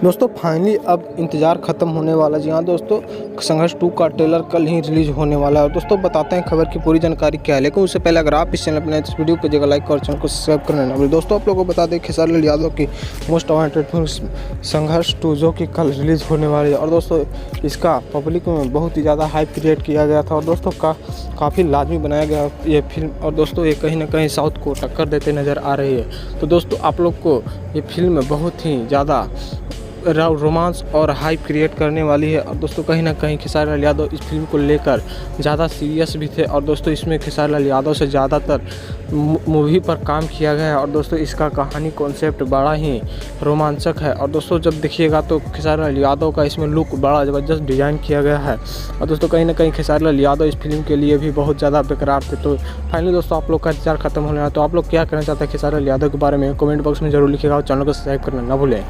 दोस्तों फाइनली अब इंतज़ार ख़त्म होने वाला जी हाँ दोस्तों, संघर्ष 2 का ट्रेलर कल ही रिलीज़ होने वाला है। और दोस्तों बताते हैं खबर की पूरी जानकारी क्या है, लेकिन उससे पहले अगर आप इस चैनल पर नए तो इस वीडियो को जगह लाइक और चैनल को सब्सक्राइब करना ना भूलें। दोस्तों आप लोगों को बता दें खेसारी लाल यादव की मोस्ट अवांटेड फिल्म संघर्ष 2 जो कि कल रिलीज़ होने वाली है। और दोस्तों इसका पब्लिक में बहुत ही ज़्यादा हाइप क्रिएट किया गया था और दोस्तों काफ़ी लाजमी बनाया गया ये फिल्म। और दोस्तों ये कहीं ना कहीं साउथ को टक्कर देते नज़र आ रही है। तो दोस्तों आप लोग को ये फिल्म बहुत ही ज़्यादा रोमांस और हाइप क्रिएट करने वाली है। और दोस्तों कहीं ना कहीं खेसारी लाल यादव इस फिल्म को लेकर ज़्यादा सीरियस भी थे। और दोस्तों इसमें खेसारी लाल यादव से ज़्यादातर मूवी पर काम किया गया है। और दोस्तों इसका कहानी कॉन्सेप्ट बड़ा ही रोमांचक है। और दोस्तों जब देखिएगा तो खेसारी लाल यादव का इसमें लुक बड़ा ज़बरदस्त डिज़ाइन किया गया है। और दोस्तों कहीं ना कहीं खेसारी लाल यादव इस फिल्म के लिए भी बहुत ज़्यादा बेकरार थे। तो फाइनली दोस्तों आप लोग का इंतजार खत्म होने वाला है। तो आप लोग क्या कहना चाहते हैं खेसारी लाल यादव के बारे में कमेंट बॉक्स में जरूर लिखिएगा और चैनल को सब्सक्राइब करना ना भूलें।